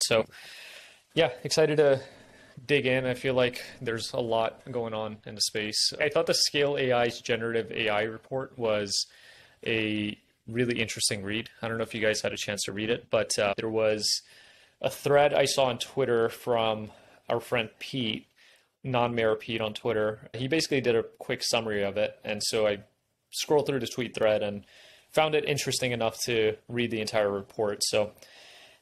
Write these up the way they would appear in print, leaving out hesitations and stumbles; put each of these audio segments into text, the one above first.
So yeah, excited to dig in. I feel like there's a lot going on in the space. I thought the Scale AI's generative AI report was a really interesting read. I don't know if you guys had a chance to read it, but there was a thread I saw on Twitter from our friend Pete, non-mayor Pete on Twitter. He basically did a quick summary of it. And so I scrolled through the tweet thread and found it interesting enough to read the entire report. So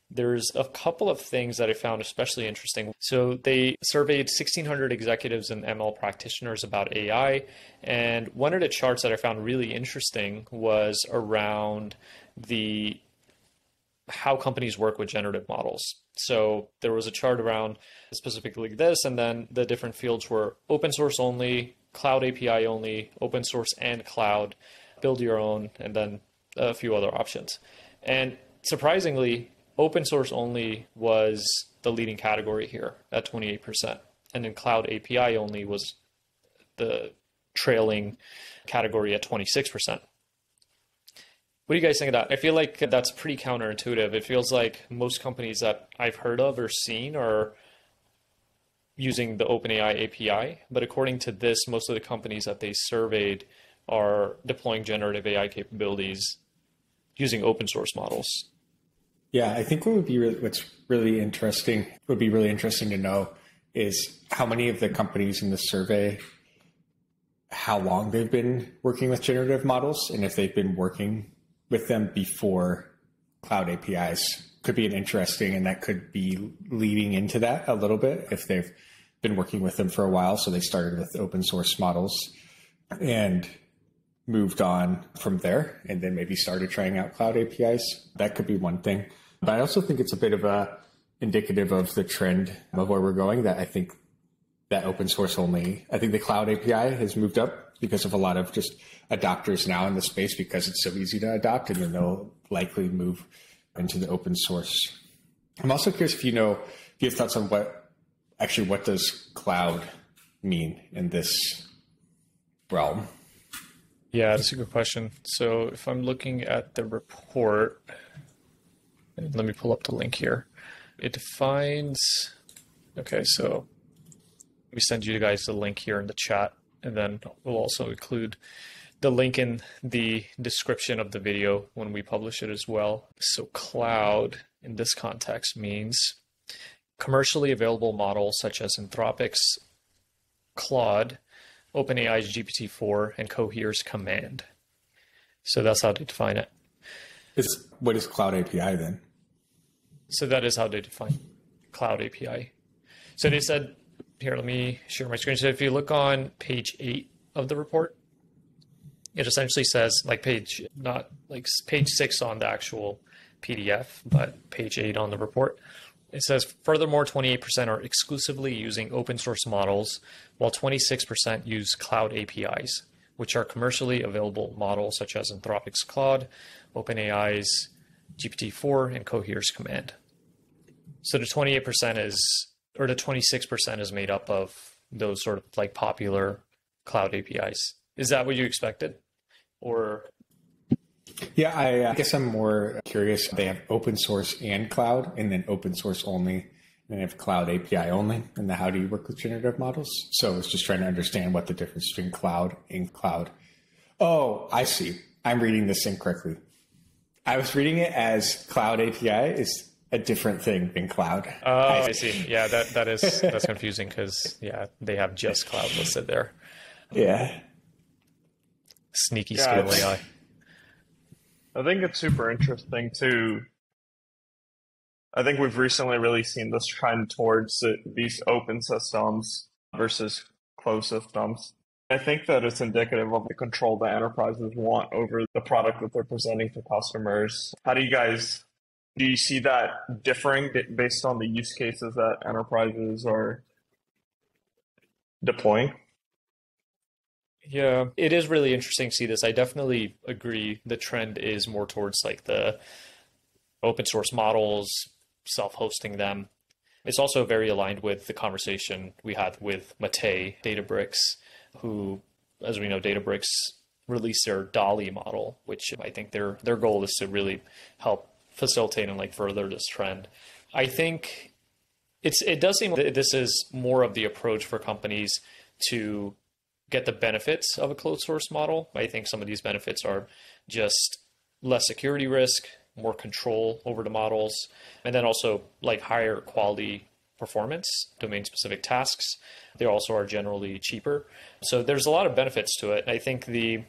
there's a couple of things that I found especially interesting. So they surveyed 1,600 executives and ML practitioners about AI. And one of the charts that I found really interesting was around how companies work with generative models. So there was a chart around specifically this, and then the different fields were open source only, cloud API only, open source and cloud, build your own, and then a few other options. And surprisingly, open source only was the leading category here at 28%. And then cloud API only was the trailing category at 26%. What do you guys think of that? I feel like that's pretty counterintuitive. It feels like most companies that I've heard of or seen are using the OpenAI API. But according to this, most of the companies that they surveyed are deploying generative AI capabilities using open source models. Yeah, I think what's really interesting would be really interesting to know is how many of the companies in the survey, how long they've been working with generative models, and if they've been working with them before cloud APIs. Could be an interesting, and that could be leading into that a little bit if they've been working with them for a while. So they started with open source models and moved on from there, and then maybe started trying out cloud APIs. That could be one thing. But I also think it's a bit of a indicative of the trend of where we're going, that I think that open source only, I think the cloud API has moved up because of a lot of just adopters now in the space because it's so easy to adopt, and then they'll likely move into the open source. I'm also curious if you have thoughts on what does cloud mean in this realm? Yeah, that's a good question. So if I'm looking at the report, let me pull up the link here. It defines, okay, so let me send you guys the link here in the chat, and then we'll also include the link in the description of the video when we publish it as well. So cloud in this context means commercially available models such as Anthropic's Claude, OpenAI's GPT-4, and Cohere's Command. So that's how they define it. What is Cloud API then? So that is how they define Cloud API. So they said, here, let me share my screen. So if you look on page 8 of the report, it essentially says page 6 on the actual PDF, but page 8 on the report. It says, furthermore, 28% are exclusively using open source models, while 26% use cloud APIs, which are commercially available models such as Anthropic's Claude, OpenAI's GPT-4, and Cohere's Command. So the 28% the 26% is made up of those sort of popular cloud APIs. Is that what you expected? Or? Yeah, I guess I'm more curious. They have open source and cloud, and then open source only, and then they have cloud API only. And then how do you work with generative models? So I was just trying to understand what the difference between cloud and cloud. Oh, I see. I'm reading this incorrectly. I was reading it as cloud API is a different thing than cloud. Oh, I see. Yeah, that's confusing because they have just cloud listed there. Yeah. Sneaky scale AI. I think it's super interesting too. I think we've recently really seen this trend towards these open systems versus closed systems. I think that it's indicative of the control that enterprises want over the product that they're presenting to customers. How do you see that differing based on the use cases that enterprises are deploying? Yeah, it is really interesting to see this. I definitely agree. The trend is more towards the open source models, self-hosting them. It's also very aligned with the conversation we had with Mate, Databricks, who, as we know, Databricks released their DALL-E model, which I think their goal is to really help facilitate and further this trend. I think it does seem that this is more of the approach for companies to get the benefits of a closed source model. I think some of these benefits are just less security risk, more control over the models, and then also like higher quality performance, domain specific tasks. They also are generally cheaper. So there's a lot of benefits to it. I think the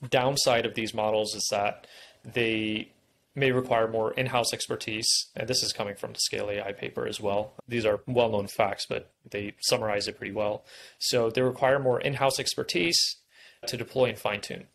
downside of these models is that they may require more in-house expertise. And this is coming from the Scale AI paper as well. These are well-known facts, but they summarize it pretty well. So they require more in-house expertise to deploy and fine-tune.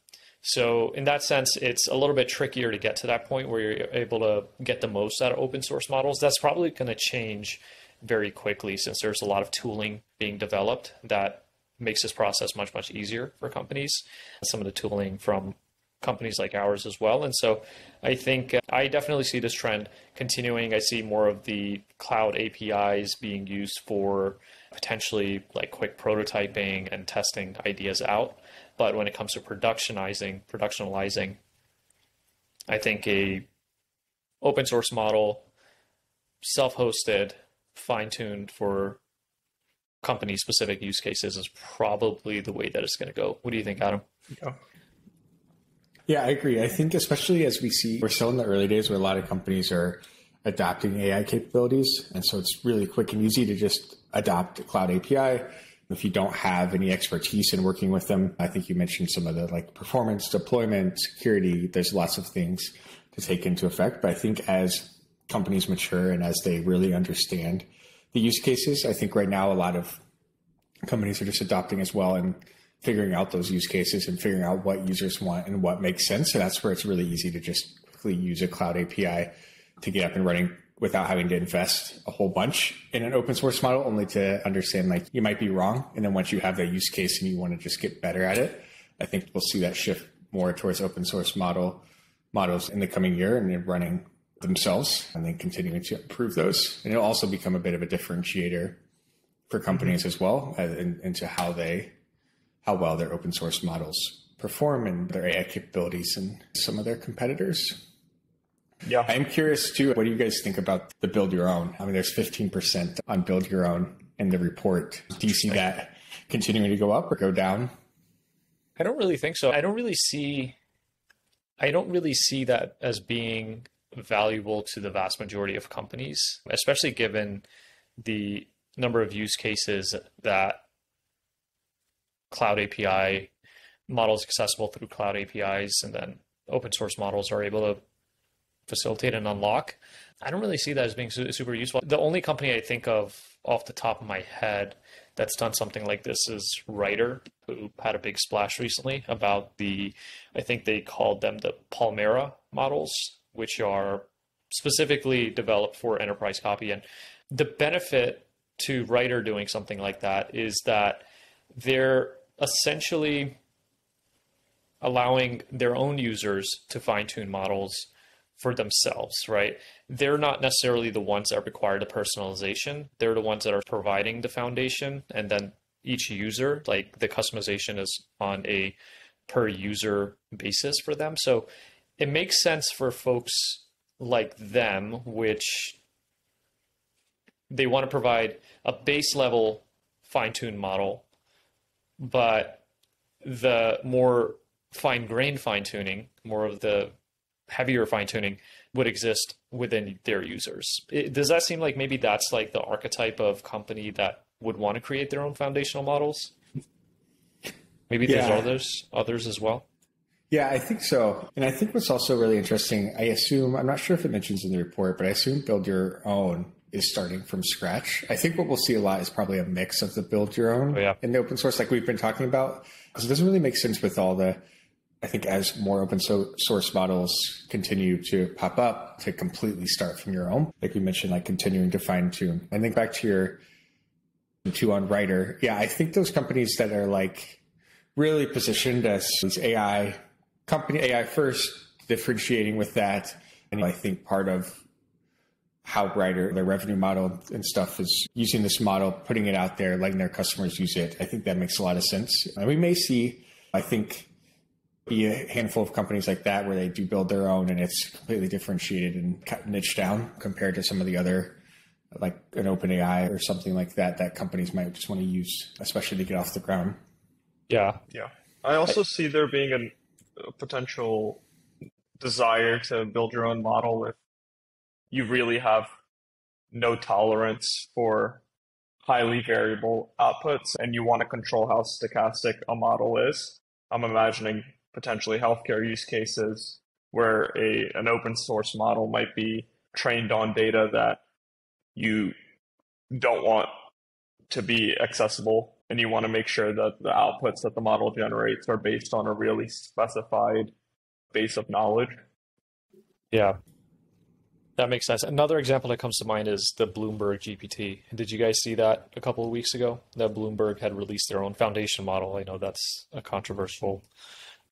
So in that sense, it's a little bit trickier to get to that point where you're able to get the most out of open source models. That's probably going to change very quickly since there's a lot of tooling being developed that makes this process much, much easier for companies. Some of the tooling from companies like ours as well. And so I think I definitely see this trend continuing. I see more of the cloud APIs being used for potentially like quick prototyping and testing ideas out. But when it comes to productionalizing, I think a open source model, self-hosted, fine-tuned for company-specific use cases is probably the way that it's going to go. What do you think, Adam? Yeah, I agree. I think especially as we see, we're still in the early days where a lot of companies are adopting AI capabilities. And so it's really quick and easy to just adopt a cloud API. If you don't have any expertise in working with them, I think you mentioned some of the like performance, deployment, security, there's lots of things to take into effect. But I think as companies mature and as they really understand the use cases, I think right now a lot of companies are just adopting as well and figuring out those use cases and figuring out what users want and what makes sense. And that's where it's really easy to just quickly use a cloud API to get up and running without having to invest a whole bunch in an open source model, only to understand like you might be wrong. And then once you have that use case and you want to just get better at it, I think we'll see that shift more towards open source models in the coming year and they're running themselves and then continuing to improve those. And it'll also become a bit of a differentiator for companies as well into how well their open source models perform and their AI capabilities and some of their competitors. Yeah. I'm curious too, what do you guys think about the build your own? I mean, there's 15% on build your own in the report. Do you see that continuing to go up or go down? I don't really think so. I don't really see that as being valuable to the vast majority of companies, especially given the number of use cases that cloud API models accessible through cloud APIs and then open source models are able to facilitate and unlock. I don't really see that as being super useful. The only company I think of off the top of my head that's done something like this is Writer, who had a big splash recently about I think they called them the Palmera models, which are specifically developed for enterprise copy. And the benefit to Writer doing something like that is that they're essentially allowing their own users to fine-tune models for themselves, right? They're not necessarily the ones that require the personalization. They're the ones that are providing the foundation. And then each user, like the customization is on a per user basis for them. So it makes sense for folks like them, which they want to provide a base level fine-tuned model, but the more fine-grained fine-tuning, more of the heavier fine-tuning would exist within their users. Does that seem like maybe that's like the archetype of company that would want to create their own foundational models? Maybe there's others as well. Yeah, I think so. And I think what's also really interesting, I'm not sure if it mentions in the report, but I assume build your own is starting from scratch. I think what we'll see a lot is probably a mix of the build your own and the open source like we've been talking about, because it doesn't really make sense with I think as more open source models continue to pop up to completely start from your own, like we mentioned, like continuing to fine tune. I think back to your two on Writer. Yeah, I think those companies that are like really positioned as these AI first, differentiating with that. And I think part of how Writer, their revenue model and stuff is using this model, putting it out there, letting their customers use it. I think that makes a lot of sense. And we may see, I think, Be a handful of companies like that where they do build their own and it's completely differentiated and niche down compared to some of the other, like an OpenAI or something like that, that companies might just want to use, especially to get off the ground. Yeah. Yeah. I also see there being a potential desire to build your own model if you really have no tolerance for highly variable outputs and you want to control how stochastic a model is. I'm imagining potentially healthcare use cases where an open source model might be trained on data that you don't want to be accessible, and you want to make sure that the outputs that the model generates are based on a really specified base of knowledge. Yeah, that makes sense. Another example that comes to mind is the Bloomberg GPT. Did you guys see that a couple of weeks ago? That Bloomberg had released their own foundation model. I know that's a controversial.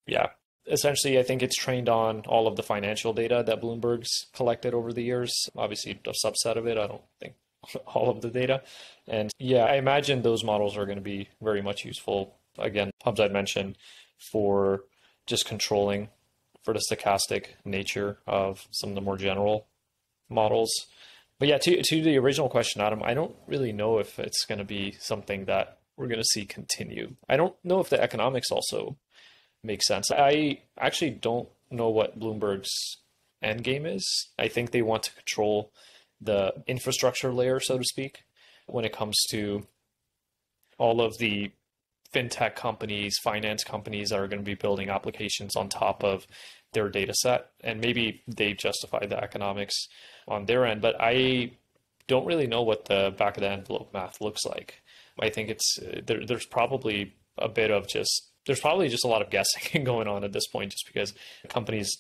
Yeah. Essentially, I think it's trained on all of the financial data that Bloomberg's collected over the years. Obviously, a subset of it. I don't think all of the data. And yeah, I imagine those models are going to be very much useful. Again, Hamza had mentioned for just controlling for the stochastic nature of some of the more general models. But yeah, to the original question, Adam, I don't really know if it's going to be something that we're going to see continue. I don't know if the economics also make sense. I actually don't know what Bloomberg's end game is. I think they want to control the infrastructure layer, so to speak, when it comes to all of the fintech companies, finance companies that are going to be building applications on top of their data set. And maybe they justify the economics on their end, but I don't really know what the back of the envelope math looks like. I think there's probably a bit of there's probably just a lot of guessing going on at this point, just because companies,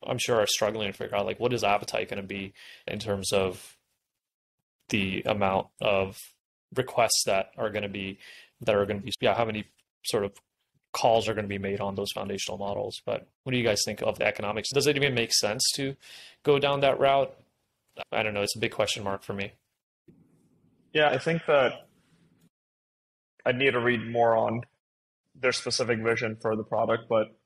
I'm sure, are struggling to figure out, like, what is appetite going to be in terms of the amount of requests that are going to be, how many sort of calls are going to be made on those foundational models. But what do you guys think of the economics? Does it even make sense to go down that route? I don't know. It's a big question mark for me. Yeah, I think that I need to read more on their specific vision for the product, but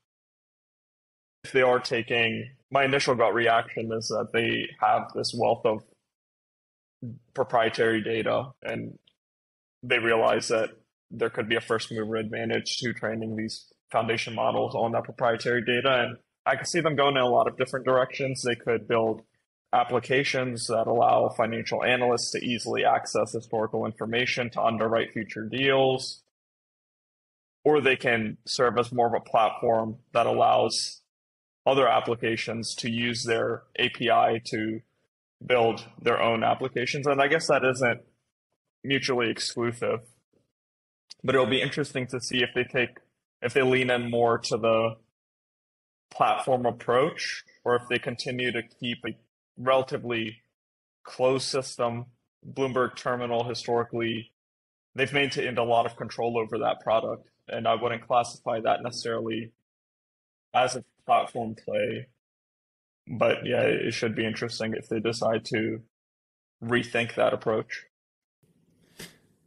if they are taking, my initial gut reaction is that they have this wealth of proprietary data and they realize that there could be a first mover advantage to training these foundation models on that proprietary data. And I could see them going in a lot of different directions. They could build applications that allow financial analysts to easily access historical information to underwrite future deals. Or they can serve as more of a platform that allows other applications to use their API to build their own applications. And I guess that isn't mutually exclusive, but it'll be interesting to see if they lean in more to the platform approach, or if they continue to keep a relatively closed system. Bloomberg Terminal, historically, they've maintained a lot of control over that product, and I wouldn't classify that necessarily as a platform play. But yeah, it should be interesting if they decide to rethink that approach.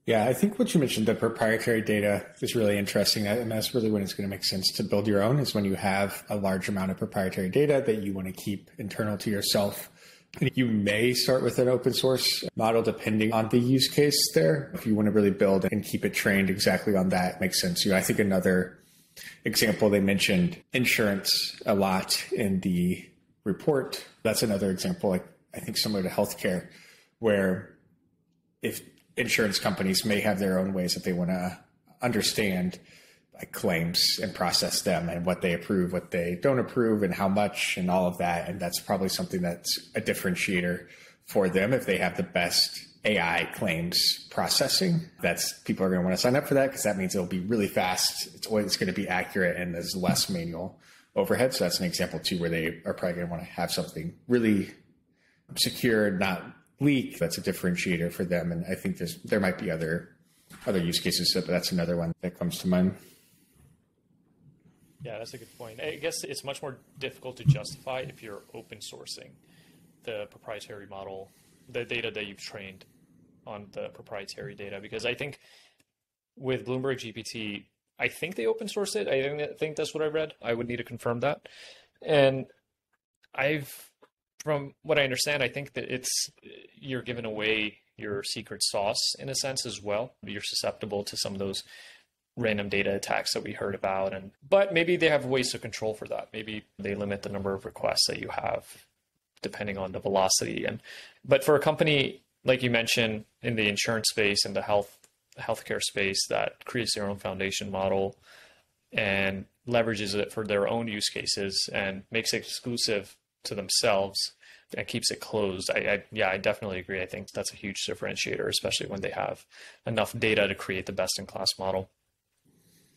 Yeah, I think what you mentioned, the proprietary data, is really interesting. And that's really when it's going to make sense to build your own, is when you have a large amount of proprietary data that you want to keep internal to yourself. And you may start with an open source model depending on the use case there. If you want to really build and keep it trained exactly on that, it makes sense. I think another example, they mentioned insurance a lot in the report. That's another example, like I think similar to healthcare, where if insurance companies may have their own ways that they want to understand like claims and process them and what they approve, what they don't approve, and how much, and all of that. And that's probably something that's a differentiator for them. If they have the best AI claims processing, people are going to want to sign up for that, because that means it'll be really fast. It's going to be accurate, and there's less manual overhead. So that's an example too, where they are probably going to want to have something really secure, not leak. That's a differentiator for them. And I think there might be other use cases, but that's another one that comes to mind. Yeah, that's a good point. I guess it's much more difficult to justify if you're open sourcing the proprietary model, the data that you've trained on the proprietary data, because I think with Bloomberg GPT, I think they open sourced it. I think that's what I read. I would need to confirm that. And from what I understand, I think that you're giving away your secret sauce in a sense as well. You're susceptible to some of those random data attacks that we heard about. But maybe they have ways to control for that. Maybe they limit the number of requests that you have depending on the velocity. But for a company, like you mentioned, in the insurance space and the healthcare space that creates their own foundation model and leverages it for their own use cases and makes it exclusive to themselves and keeps it closed. I definitely agree. I think that's a huge differentiator, especially when they have enough data to create the best in class model.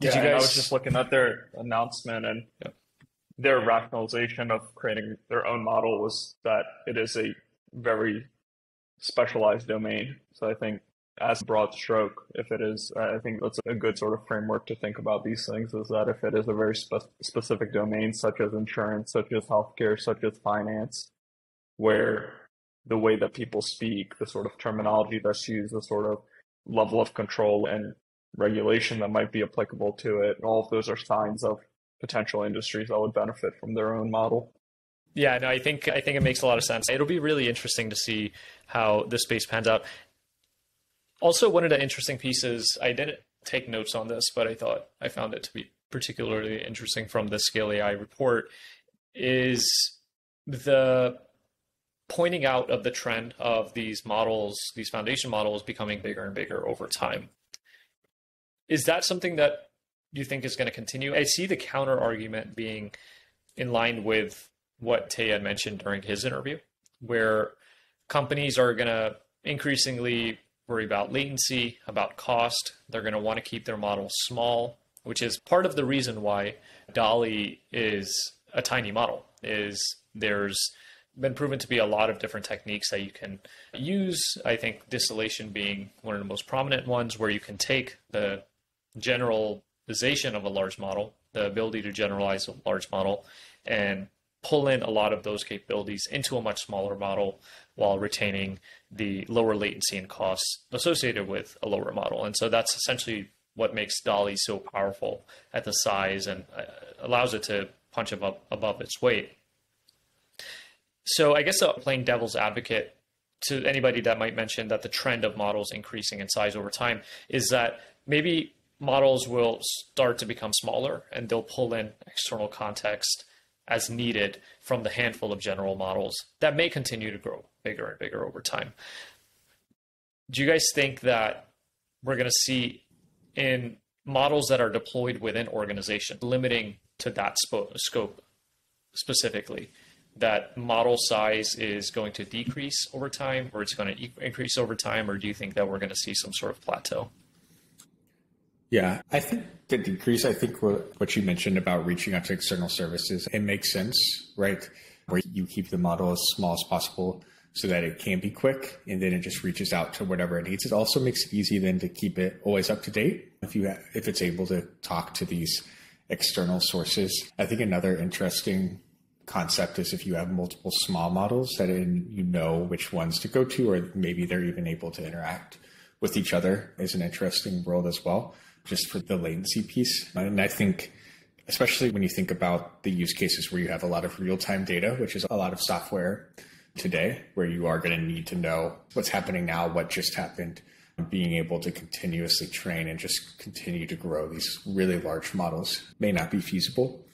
I was just looking at their announcement, and their rationalization of creating their own model was that it is a very specialized domain. So I think as a broad stroke, if it is, I think that's a good sort of framework to think about these things, is that if it is a very specific domain, such as insurance, such as healthcare, such as finance, where the way that people speak, the sort of terminology that's used, the sort of level of control and regulation that might be applicable to it, all of those are signs of potential industries that would benefit from their own model. Yeah, no, I think it makes a lot of sense. It'll be really interesting to see how this space pans out. Also, one of the interesting pieces, I didn't take notes on this, but I found it to be particularly interesting from the Scale AI report, is the pointing out of the trend of these models, these foundation models becoming bigger and bigger over time. Is that something that you think is going to continue? I see the counter argument being in line with what Tay had mentioned during his interview, where companies are going to increasingly worry about latency, about cost. They're going to want to keep their models small, which is part of the reason why DALL-E is a tiny model. There's been proven to be a lot of different techniques that you can use. I think distillation being one of the most prominent ones, where you can take the generalization of a large model, the ability to generalize a large model, and pull in a lot of those capabilities into a much smaller model while retaining the lower latency and costs associated with a lower model. And so that's essentially what makes DALL-E so powerful at the size and allows it to punch above its weight. So I guess playing devil's advocate to anybody that might mention that the trend of models increasing in size over time is that maybe models will start to become smaller and they'll pull in external context as needed from the handful of general models that may continue to grow bigger and bigger over time. Do you guys think that we're going to see in models that are deployed within organizations, limiting to that scope specifically, that model size is going to decrease over time, or it's going to increase over time, or do you think that we're going to see some sort of plateau? Yeah, I think the decrease, I think what you mentioned about reaching out to external services, it makes sense, right? Where you keep the model as small as possible so that it can be quick, and then it just reaches out to whatever it needs. It also makes it easy then to keep it always up to date if it's able to talk to these external sources. I think another interesting concept is if you have multiple small models that you know which ones to go to, or maybe they're even able to interact with each other, is an interesting world as well, just for the latency piece. And I think, especially when you think about the use cases where you have a lot of real-time data, which is a lot of software today, where you are going to need to know what's happening now, what just happened, being able to continuously train and just continue to grow these really large models may not be feasible.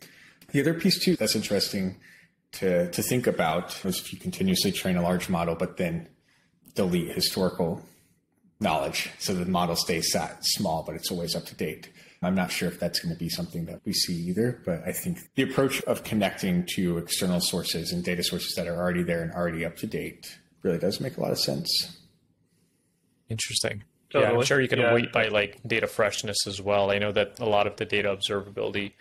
The other piece too that's interesting to think about is if you continuously train a large model, but then delete historical knowledge so the model stays that small, but it's always up to date. I'm not sure if that's going to be something that we see either, but I think the approach of connecting to external sources and data sources that are already there and already up to date really does make a lot of sense. Interesting. Totally. Yeah, I'm sure you can wait by like data freshness as well. I know that a lot of the data observability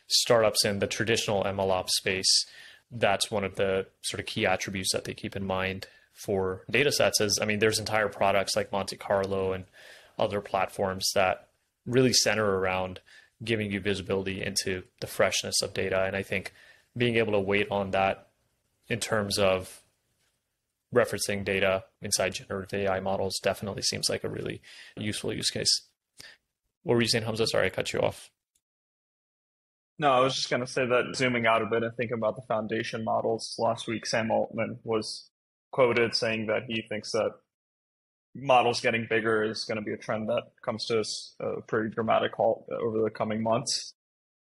startups in the traditional MLOps space, that's one of the sort of key attributes that they keep in mind for data sets. There's entire products like Monte Carlo and other platforms that really center around giving you visibility into the freshness of data. And I think being able to wait on that in terms of referencing data inside generative AI models definitely seems like a really useful use case. What were you saying, Hamza? Sorry, I cut you off. No, I was just going to say that zooming out a bit and thinking about the foundation models, last week Sam Altman was quoted saying that he thinks that models getting bigger is going to be a trend that comes to us a pretty dramatic halt over the coming months.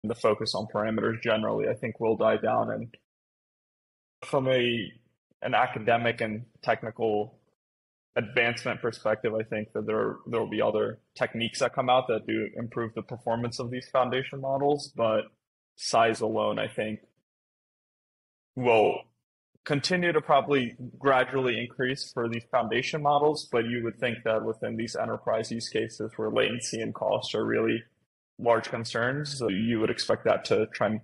And the focus on parameters generally, I think, will die down. And from an academic and technical advancement perspective, I think that there will be other techniques that come out that do improve the performance of these foundation models, but size alone, I think, will continue to probably gradually increase for these foundation models, but you would think that within these enterprise use cases where latency and cost are really large concerns, you would expect that to trend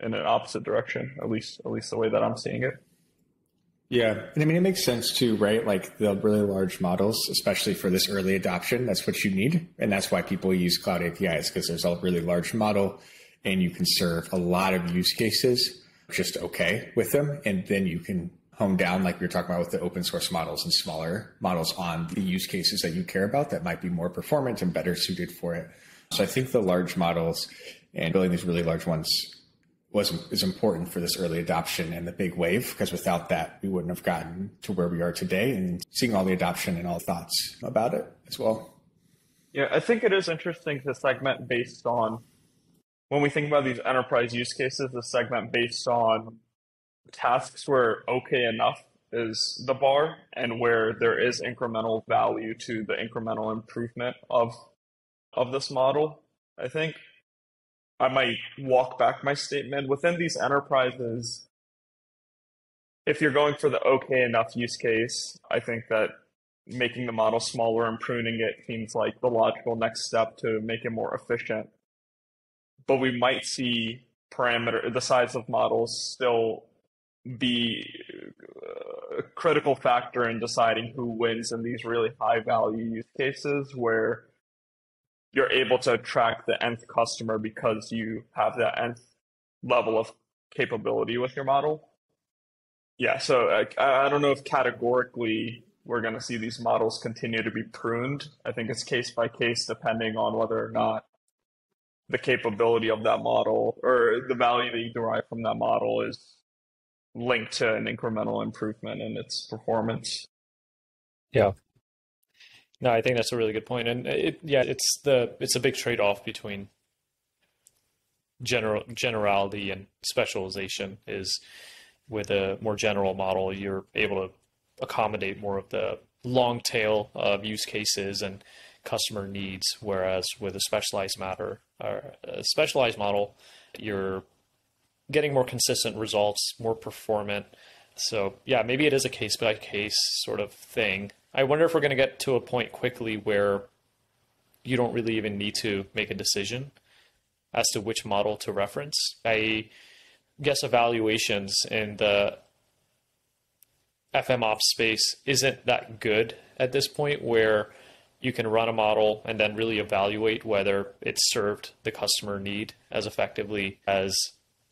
in an opposite direction, at least the way that I'm seeing it. Yeah. And I mean, it makes sense too, right? Like the really large models, especially for this early adoption, that's what you need. And that's why people use cloud APIs, because there's a really large model and you can serve a lot of use cases just okay with them. And then you can hone down, like we were talking about with the open source models and smaller models, on the use cases that you care about that might be more performant and better suited for it. So I think the large models and building these really large ones is important for this early adoption and the big wave, because without that, we wouldn't have gotten to where we are today and seeing all the adoption and all the thoughts about it as well. Yeah, I think it is interesting to segment based on, when we think about these enterprise use cases, the segment based on tasks where okay enough is the bar and where there is incremental value to the incremental improvement of this model. I think I might walk back my statement. Within these enterprises, if you're going for the okay enough use case, I think that making the model smaller and pruning it seems like the logical next step to make it more efficient. But we might see the size of models still be a critical factor in deciding who wins in these really high value use cases where you're able to attract the nth customer because you have that nth level of capability with your model. Yeah, so I don't know if categorically we're going to see these models continue to be pruned. I think it's case by case depending on whether or not the capability of that model or the value that you derive from that model is linked to an incremental improvement in its performance. Yeah. No, I think that's a really good point. And it's a big trade-off between generality and specialization. Is with a more general model, you're able to accommodate more of the long tail of use cases and customer needs, whereas with a specialized model, you're getting more consistent results, more performant. So yeah, maybe it is a case by case sort of thing. I wonder if we're going to get to a point quickly where you don't really even need to make a decision as to which model to reference. I guess evaluations in the FMOps space isn't that good at this point, where you can run a model and then really evaluate whether it served the customer need as effectively as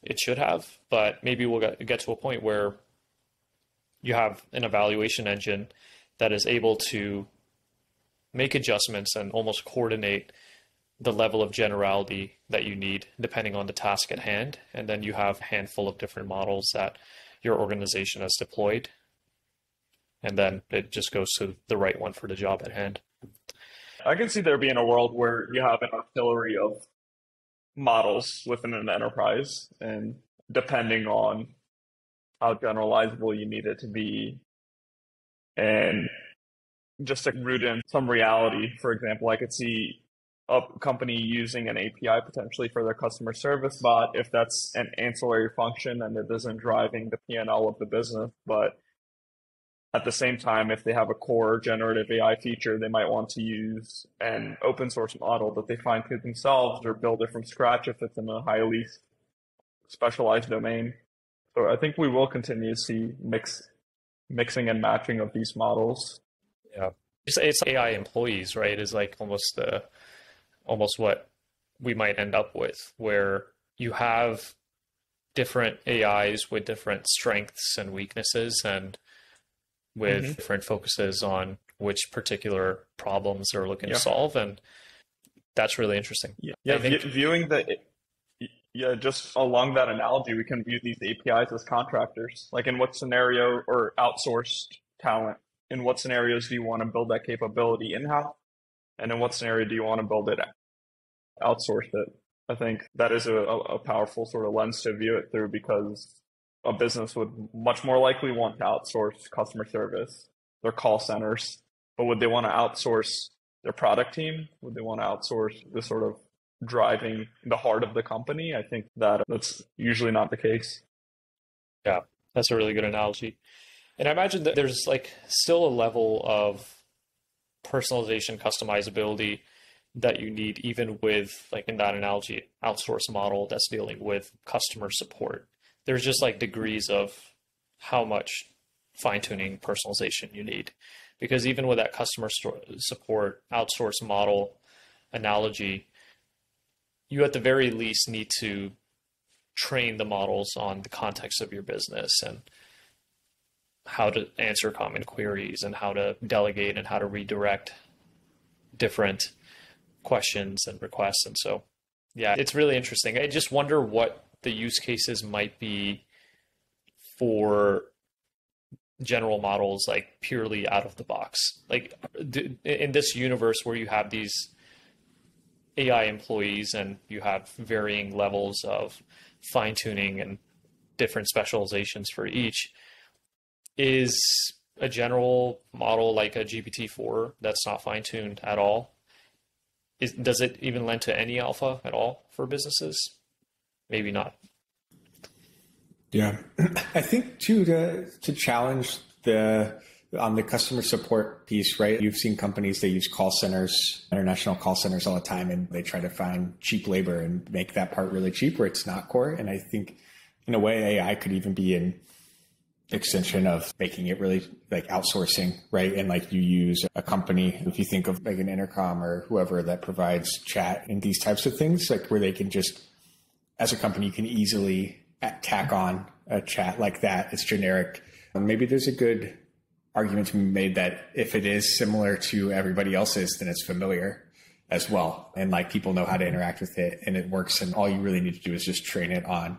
it should have. But maybe we'll get to a point where you have an evaluation engine that is able to make adjustments and almost coordinate the level of generality that you need depending on the task at hand. And then you have a handful of different models that your organization has deployed. And then it just goes to the right one for the job at hand. I can see there being a world where you have an artillery of models within an enterprise, and depending on how generalizable you need it to be, and just to root in some reality. For example, I could see a company using an API potentially for their customer service bot if that's an ancillary function and it isn't driving the P&L of the business. But at the same time, if they have a core generative AI feature, they might want to use an open source model that they find to themselves or build it from scratch if it's in a highly specialized domain. So I think we will continue to see mixing and matching of these models. Yeah, it's AI employees, right? Is like almost what we might end up with, where you have different AIs with different strengths and weaknesses, and with different focuses on which particular problems they're looking to solve. And That's really interesting. Yeah, viewing just along that analogy, we can view these APIs as contractors. Like in what scenario, or outsourced talent, in what scenarios do you want to build that capability in-house? And in what scenario do you want to build it, outsource it? I think that is a powerful sort of lens to view it through, because a business would much more likely want to outsource customer service, their call centers, but would they want to outsource their product team? Would they want to outsource the sort of driving the heart of the company? I think that's usually not the case. Yeah, that's a really good analogy. And I imagine that there's like still a level of personalization, customizability that you need, even with, like in that analogy, outsource model that's dealing with customer support. There's just like degrees of how much fine-tuning personalization you need. Because even with that customer support outsource model analogy, you at the very least need to train the models on the context of your business and how to answer common queries and how to delegate and how to redirect different questions and requests. And so, yeah, it's really interesting. I just wonder what the use cases might be for general models, like purely out of the box. Like in this universe where you have these AI employees and you have varying levels of fine tuning and different specializations for each, is a general model like a GPT-4 that's not fine tuned at all? Does it even lend to any alpha at all for businesses? Maybe not. Yeah, I think too, to challenge on the customer support piece, right? You've seen companies, they use call centers, international call centers all the time, and they try to find cheap labor and make that part really cheap where it's not core. And I think in a way, AI could even be an extension of making it really like outsourcing, right? And like you use a company, if you think of like an Intercom or whoever that provides chat and these types of things, like where they can just, as a company, you can easily tack on a chat like that. It's generic. And maybe there's a good argument to be made that if it is similar to everybody else's, then it's familiar as well. And like people know how to interact with it and it works. And all you really need to do is just train it on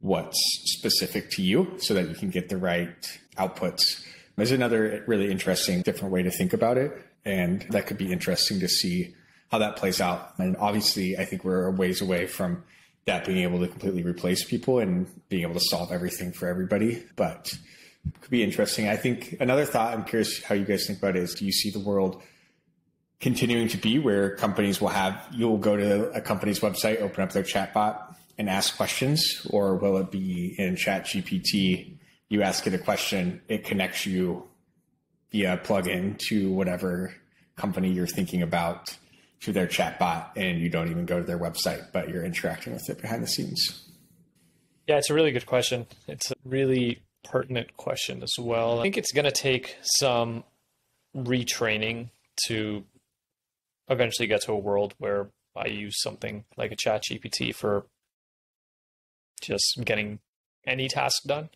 what's specific to you so that you can get the right outputs. There's another really interesting, different way to think about it. And that could be interesting to see how that plays out. And obviously, I think we're a ways away from that being able to completely replace people and being able to solve everything for everybody. But it could be interesting. I think another thought, I'm curious how you guys think about it, is do you see the world continuing to be where companies you'll go to a company's website, open up their chatbot and ask questions? Or will it be in ChatGPT, you ask it a question, it connects you via plugin to whatever company you're thinking about to their chatbot, and you don't even go to their website, but you're interacting with it behind the scenes? Yeah, it's a really good question. It's a really pertinent question as well. I think it's going to take some retraining to eventually get to a world where I use something like a ChatGPT for just getting any task done.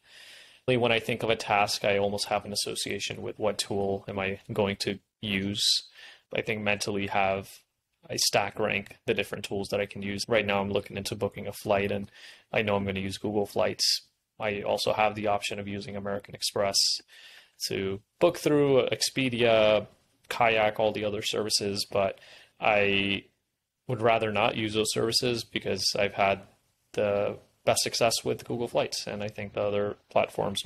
When I think of a task, I almost have an association with what tool am I going to use. I think mentally I stack rank the different tools that I can use. Right now I'm looking into booking a flight and I know I'm going to use Google Flights. I also have the option of using American Express to book through Expedia, Kayak, all the other services, but I would rather not use those services because I've had the best success with Google Flights. And I think the other platforms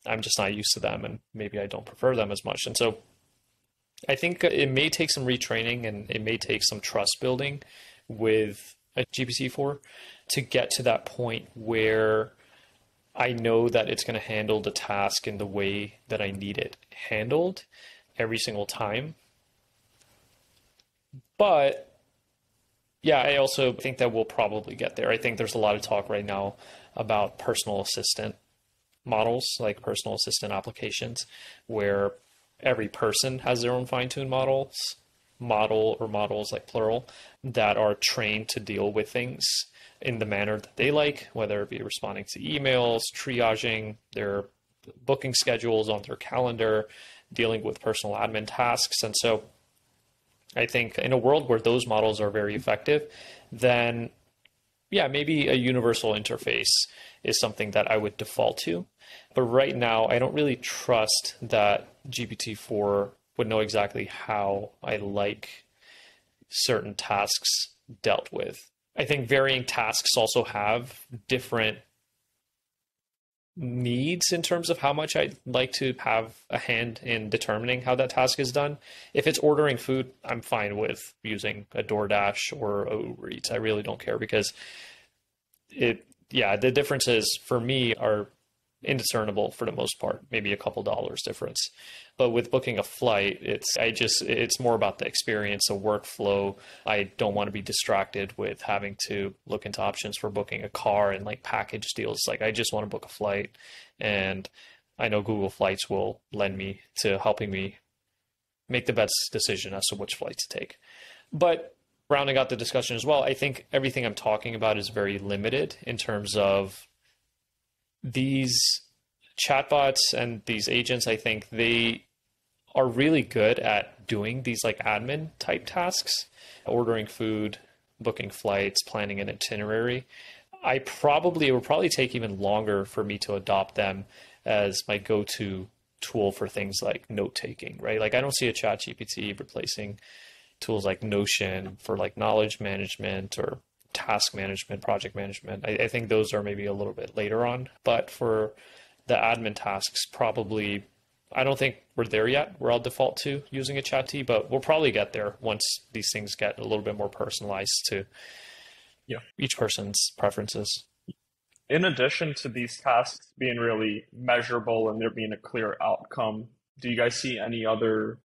I'm just not used to them and maybe I don't prefer them as much. And so I think it may take some retraining and it may take some trust building with a GPT-4 to get to that point where I know that it's going to handle the task in the way that I need it handled every single time. But yeah, I also think that we'll probably get there. I think there's a lot of talk right now about personal assistant models, like personal assistant applications, where every person has their own fine-tuned model or models, like plural, that are trained to deal with things in the manner that they like, whether it be responding to emails, triaging their booking schedules on their calendar, dealing with personal admin tasks. And so I think in a world where those models are very effective, then yeah, maybe a universal interface is something that I would default to. But right now, I don't really trust that GPT-4 would know exactly how I like certain tasks dealt with. I think varying tasks also have different needs in terms of how much I'd like to have a hand in determining how that task is done. If it's ordering food, I'm fine with using a DoorDash or a Uber Eats. I really don't care because the differences for me are indiscernible for the most part, maybe a couple dollars difference. But with booking a flight, it's more about the experience, the workflow. I don't want to be distracted with having to look into options for booking a car and like package deals. Like I just want to book a flight, and I know Google Flights will lend me to helping me make the best decision as to which flight to take. But rounding out the discussion as well, I think everything I'm talking about is very limited in terms of these chatbots and these agents. I think they are really good at doing these like admin type tasks, ordering food, booking flights, planning an itinerary. It would probably take even longer for me to adopt them as my go-to tool for things like note-taking, right? Like I don't see a chat GPT replacing tools like Notion for like knowledge management or task management, project management. I think those are maybe a little bit later on, but for the admin tasks, probably, I don't think we're there yet where I'll default to using a chat T, but we'll probably get there once these things get a little bit more personalized to each person's preferences. In addition to these tasks being really measurable and there being a clear outcome, do you guys see any other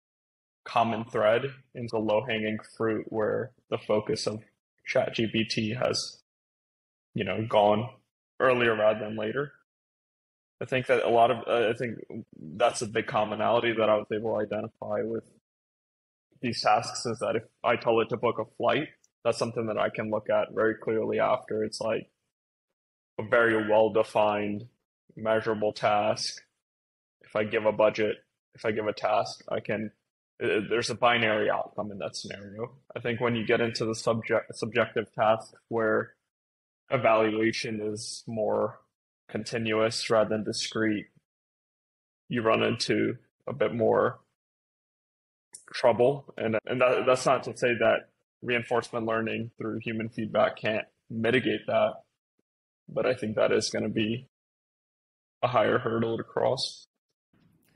common thread in the low-hanging fruit where the focus of ChatGPT has, gone earlier rather than later? I think that I think that's a big commonality that I was able to identify with these tasks is that if I tell it to book a flight, that's something that I can look at very clearly after. It's like a very well-defined, measurable task. If I give a budget, if I give a task, there's a binary outcome in that scenario. I think when you get into the subjective task where evaluation is more continuous rather than discrete, you run into a bit more trouble. And that's not to say that reinforcement learning through human feedback can't mitigate that, but I think that is going to be a higher hurdle to cross.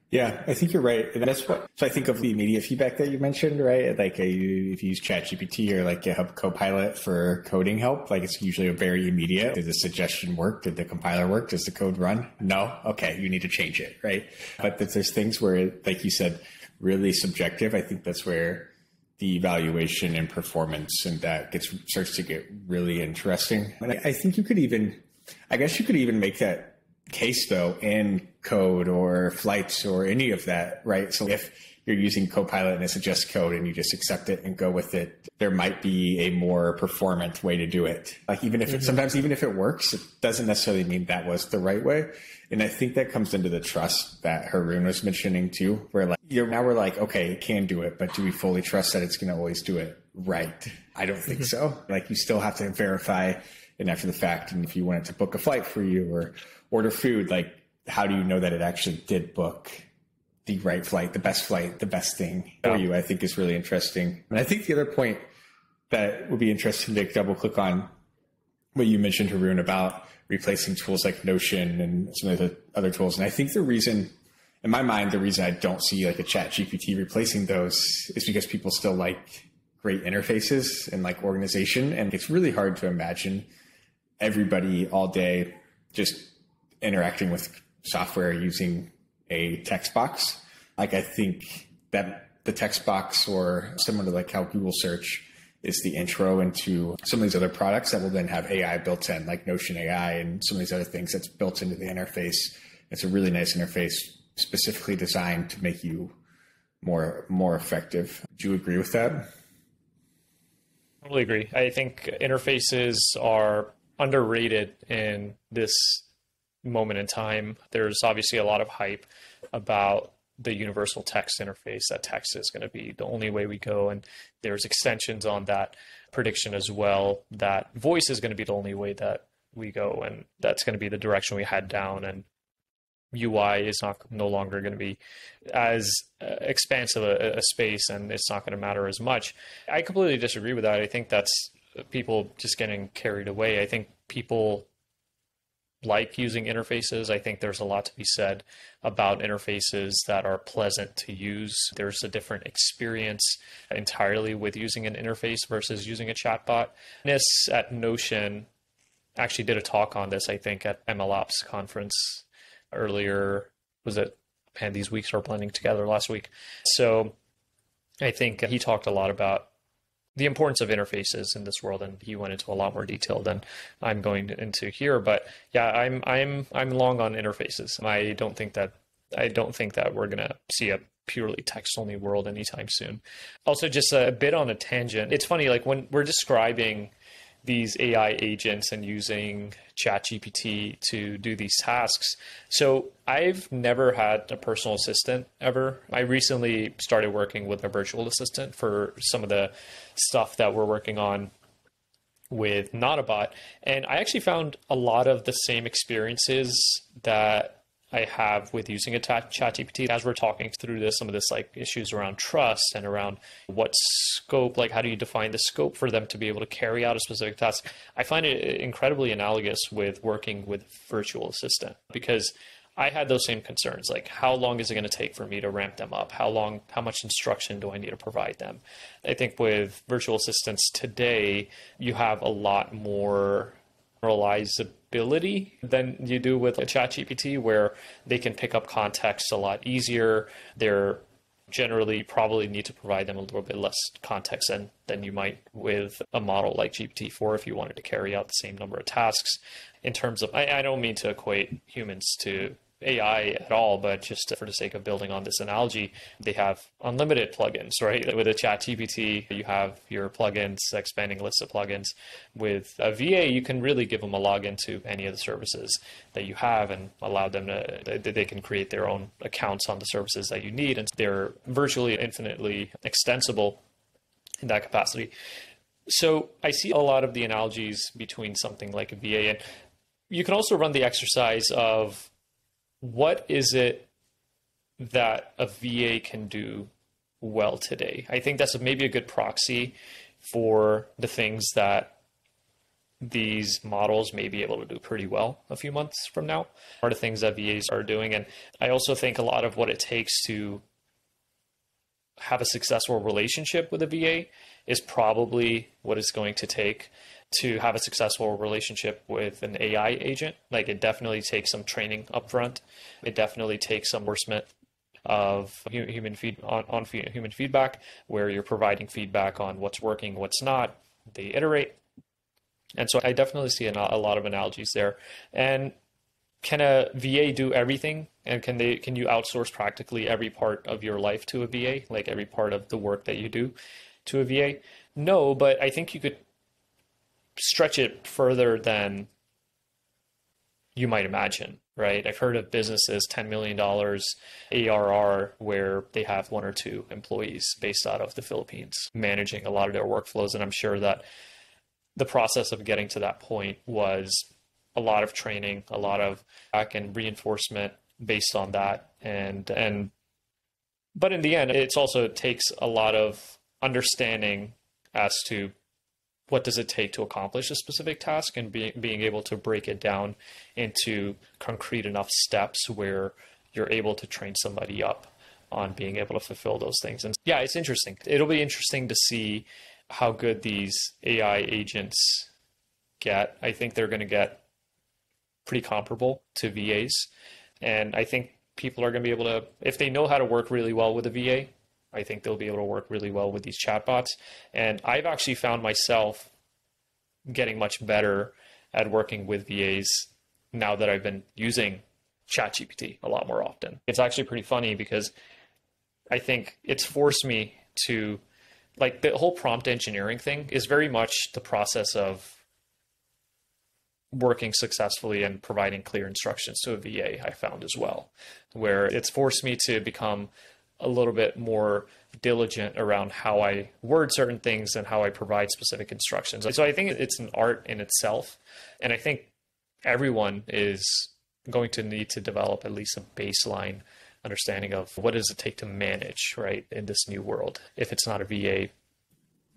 Yeah, I think you're right. And so I think of the immediate feedback that you mentioned, right? Like if you use ChatGPT or like GitHub Copilot for coding help, like it's usually a very immediate. Did the suggestion work? Did the compiler work? Does the code run? No? Okay, you need to change it, right? But there's things where, like you said, really subjective. I think that's where the evaluation and performance and that starts to get really interesting. And I think you could even make that case though in code or flights or any of that, right? So if you're using Copilot and it suggests code and you just accept it and go with it, there might be a more performant way to do it. Like even if sometimes even if it works, it doesn't necessarily mean that was the right way. And I think that comes into the trust that Haroon was mentioning too, where like now we're like, okay, it can do it, but do we fully trust that it's going to always do it right? I don't think so. Like you still have to verify and after the fact. And if you wanted to book a flight for you or order food, like how do you know that it actually did book the right flight, the best thing for you? I think is really interesting. And I think the other point that would be interesting to double click on what you mentioned, Haroon, about replacing tools like Notion and some of the other tools. And I think the reason, in my mind, the reason I don't see like a chat GPT replacing those is because people still like great interfaces and like organization. And it's really hard to imagine everybody all day just interacting with software using a text box. Like I think that the text box or similar to like how Google search is the intro into some of these other products that will then have AI built in, like Notion AI and some of these other things that's built into the interface. It's a really nice interface specifically designed to make you more effective. Do you agree with that? Totally agree. I think interfaces are underrated in this moment in time. There's obviously a lot of hype about the universal text interface, that text is going to be the only way we go. And there's extensions on that prediction as well, that voice is going to be the only way that we go. And that's going to be the direction we head down. And UI is no longer going to be as expansive a space, and it's not going to matter as much. I completely disagree with that. I think that's people just getting carried away. I think people like using interfaces. I think there's a lot to be said about interfaces that are pleasant to use. There's a different experience entirely with using an interface versus using a chatbot. Nis at Notion actually did a talk on this, I think, at MLOps conference earlier. Was it? Man, these weeks are blending together, last week. So I think he talked a lot about the importance of interfaces in this world, and he went into a lot more detail than I'm going into here. But yeah, I'm long on interfaces. I don't think that we're gonna see a purely text-only world anytime soon. Also, just a bit on a tangent. It's funny, like when we're describing these AI agents and using ChatGPT to do these tasks. So I've never had a personal assistant ever. I recently started working with a virtual assistant for some of the stuff that we're working on with Notabot. And I actually found a lot of the same experiences that I have with using a ChatGPT. As we're talking through this, some of this like issues around trust and around what scope, like how do you define the scope for them to be able to carry out a specific task? I find it incredibly analogous with working with virtual assistant, because I had those same concerns. Like, how long is it going to take for me to ramp them up? How much instruction do I need to provide them? I think with virtual assistants today, you have a lot more generalizability than you do with a ChatGPT, where they can pick up context a lot easier. They're generally probably need to provide them a little bit less context than you might with a model like GPT-4 if you wanted to carry out the same number of tasks. In terms of, I don't mean to equate humans to AI at all, but just for the sake of building on this analogy, they have unlimited plugins, right? With a ChatGPT, you have your plugins, expanding lists of plugins. With a VA, you can really give them a login to any of the services that you have and allow them they can create their own accounts on the services that you need. And they're virtually infinitely extensible in that capacity. So I see a lot of the analogies between something like a VA, and you can also run the exercise of, what is it that a VA can do well today? I think that's maybe a good proxy for the things that these models may be able to do pretty well a few months from now, are the things that VAs are doing. And I also think a lot of what it takes to have a successful relationship with a VA is probably what it's going to take to have a successful relationship with an AI agent. Like, it definitely takes some training upfront. It definitely takes some enforcement of human feedback, where you're providing feedback on what's working, what's not. They iterate. And so I definitely see a lot of analogies there. And can a VA do everything? And can you outsource practically every part of your life to a VA, like every part of the work that you do to a VA? No, but I think you could stretch it further than you might imagine, right? I've heard of businesses, $10 million ARR, where they have 1 or 2 employees based out of the Philippines, managing a lot of their workflows. And I'm sure that the process of getting to that point was a lot of training, a lot of back and reinforcement based on that. But in the end, it also takes a lot of understanding as to what does it take to accomplish a specific task, and being able to break it down into concrete enough steps where you're able to train somebody up on being able to fulfill those things. And yeah, it's interesting. It'll be interesting to see how good these AI agents get. I think they're going to get pretty comparable to VAs. And I think people are going to be able to, if they know how to work really well with a VA, I think they'll be able to work really well with these chatbots. And I've actually found myself getting much better at working with VAs now that I've been using ChatGPT a lot more often. It's actually pretty funny, because I think it's forced me to, like, the whole prompt engineering thing is very much the process of working successfully and providing clear instructions to a VA, I found as well, where it's forced me to become a little bit more diligent around how I word certain things and how I provide specific instructions. So I think it's an art in itself. And I think everyone is going to need to develop at least a baseline understanding of what does it take to manage, right, in this new world. If it's not a VA,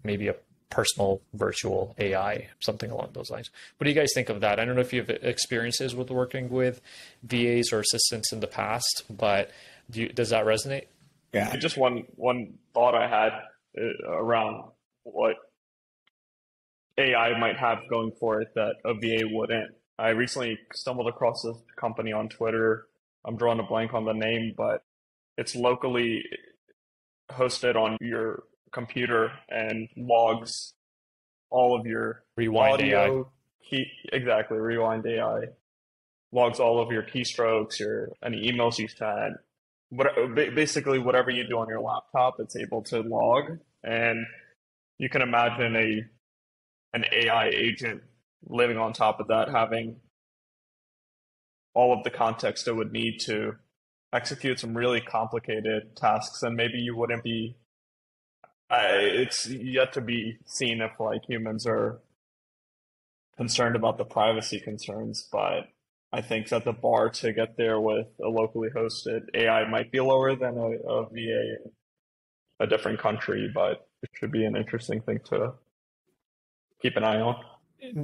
maybe a personal virtual AI, something along those lines. What do you guys think of that? I don't know if you have experiences with working with VAs or assistants in the past, but does that resonate? Yeah. Just one thought I had around what AI might have going for it that a VA wouldn't. I recently stumbled across this company on Twitter. I'm drawing a blank on the name, but it's locally hosted on your computer and logs all of your Rewind audio. AI. Exactly, Rewind AI. Logs all of your keystrokes, any emails you sent. Basically, whatever you do on your laptop, it's able to log. And you can imagine an AI agent living on top of that, having all of the context it would need to execute some really complicated tasks. And maybe you wouldn't be, it's yet to be seen if like humans are concerned about the privacy concerns, but I think that the bar to get there with a locally hosted AI might be lower than a VA in a different country, but it should be an interesting thing to keep an eye on.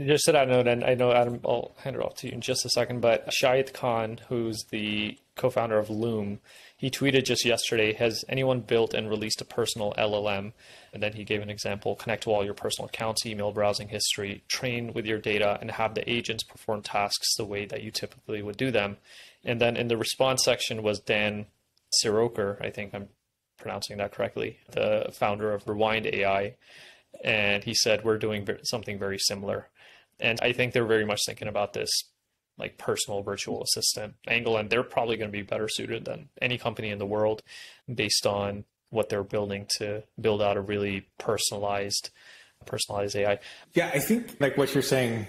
Just to that note, and I know, Adam, I'll hand it off to you in just a second, but Shahid Khan, who's the co-founder of Loom, he tweeted just yesterday, has anyone built and released a personal LLM? And then he gave an example: connect to all your personal accounts, email, browsing history, train with your data, and have the agents perform tasks the way that you typically would do them. And then in the response section was Dan Siroker, I think I'm pronouncing that correctly, the founder of Rewind AI. And he said, we're doing something very similar. And I think they're very much thinking about this like personal virtual assistant angle, and they're probably going to be better suited than any company in the world based on what they're building to build out a really personalized AI. Yeah, I think like what you're saying,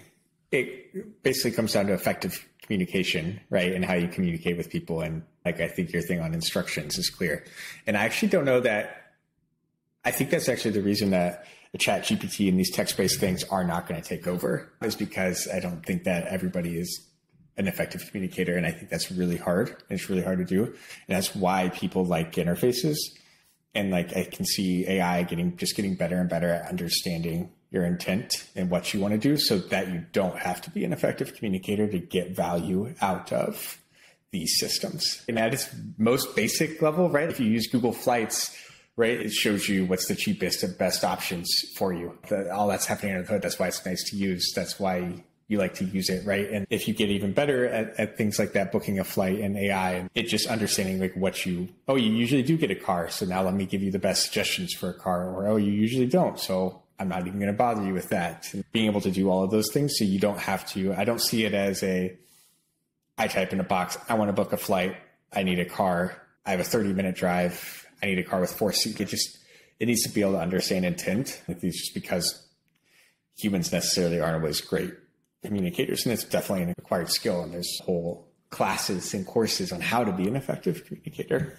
it basically comes down to effective communication, right? And how you communicate with people. And like, I think your thing on instructions is clear. And I actually don't know that, I think that's actually the reason that the chat GPT and these text-based things are not going to take over, is because I don't think that everybody is an effective communicator. And I think that's really hard. And it's really hard to do. And that's why people like interfaces. And like, I can see AI getting better and better at understanding your intent and what you want to do, so that you don't have to be an effective communicator to get value out of these systems. And at its most basic level, right? If you use Google Flights, right, it shows you what's the cheapest and best options for you. All that's happening under the hood. That's why it's nice to use. That's why you like to use it, right? And if you get even better at things like that, booking a flight and AI, and it just understanding like you usually do get a car, so now let me give you the best suggestions for a car. Or, you usually don't, so I'm not even going to bother you with that. And being able to do all of those things so you don't have to, I don't see it as I type in a box, I want to book a flight, I need a car, I have a 30-minute drive, I need a car with 4 seats. It needs to be able to understand intent. It's just because humans necessarily aren't always great communicators, and it's definitely an acquired skill. And there's whole classes and courses on how to be an effective communicator.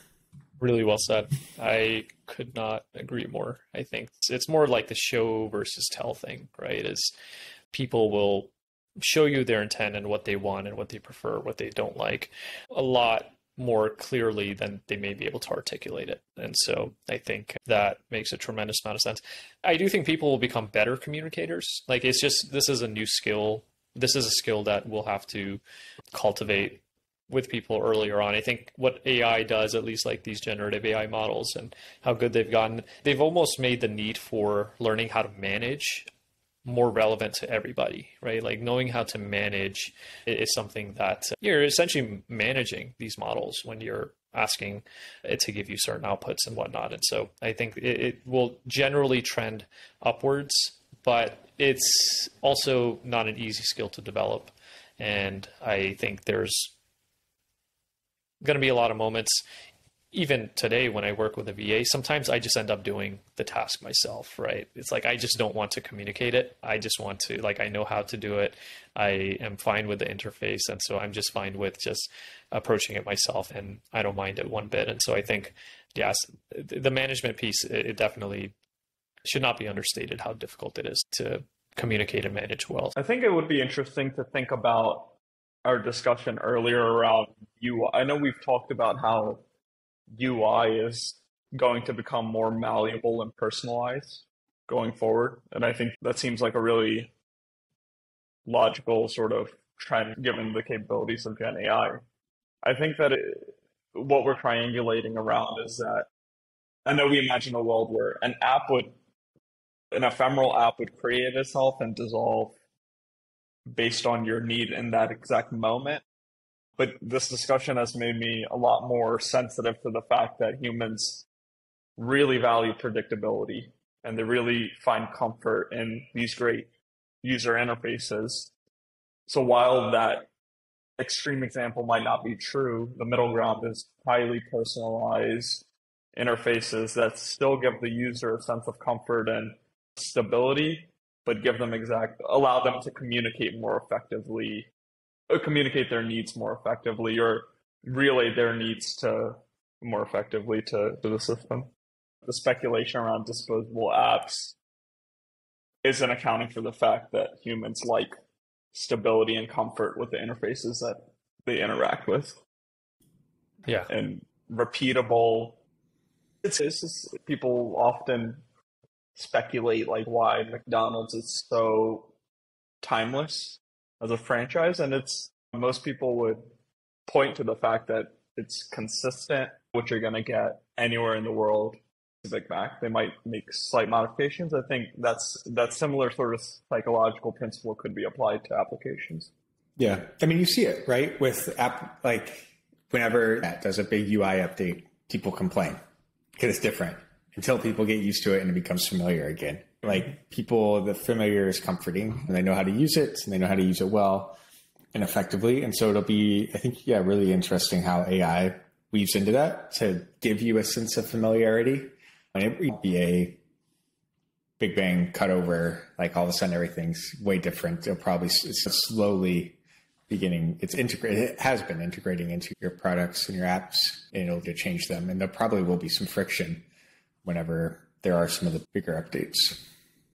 Really well said. I could not agree more. I think it's more like the show versus tell thing, right? Is people will show you their intent and what they want and what they prefer, what they don't like, a lot more clearly than they may be able to articulate it. And so I think that makes a tremendous amount of sense. I do think people will become better communicators. Like, it's just, this is a new skill. This is a skill that we'll have to cultivate with people earlier on. I think what AI does, at least like these generative AI models and how good they've gotten, they've almost made the need for learning how to manage more relevant to everybody, right? Like, knowing how to manage is something that you're essentially managing these models when you're asking it to give you certain outputs and whatnot. And so I think it will generally trend upwards, but it's also not an easy skill to develop. And I think there's going to be a lot of moments even today when I work with a VA, sometimes I just end up doing the task myself, right? It's like I just don't want to communicate it. I just want to, like, I know how to do it. I am fine with the interface. And so I'm just fine with just approaching it myself, and I don't mind it one bit. And so I think, yes, the management piece, it definitely should not be understated how difficult it is to communicate and manage well. I think it would be interesting to think about our discussion earlier around UI. I know we've talked about how UI is going to become more malleable and personalized going forward. And I think that seems like a really logical sort of trend given the capabilities of Gen AI. I think that what we're triangulating around is that I know we imagine a world where an ephemeral app would create itself and dissolve based on your need in that exact moment. But this discussion has made me a lot more sensitive to the fact that humans really value predictability, and they really find comfort in these great user interfaces. So while that extreme example might not be true, the middle ground is highly personalized interfaces that still give the user a sense of comfort and stability, but allow them to communicate more effectively, communicate their needs more effectively, or relay their needs more effectively to the system. The speculation around disposable apps isn't accounting for the fact that humans like stability and comfort with the interfaces that they interact with. Yeah. And repeatable. It's just, people often speculate like why McDonald's is so timeless as a franchise, and most people would point to the fact that it's consistent, what you're going to get anywhere in the world. Big Mac, they might make slight modifications. I think that similar sort of psychological principle could be applied to applications. Yeah, I mean, you see it, right? With whenever that does a big UI update, people complain because it's different until people get used to it and it becomes familiar again. Like the familiar is comforting, and they know how to use it, and they know how to use it well and effectively. And so it'll be, I think, really interesting how AI weaves into that to give you a sense of familiarity. And it would be a big bang cut over, like all of a sudden everything's way different. It's slowly beginning. It has been integrating into your products and your apps in order to change them. And there probably will be some friction whenever there are some of the bigger updates.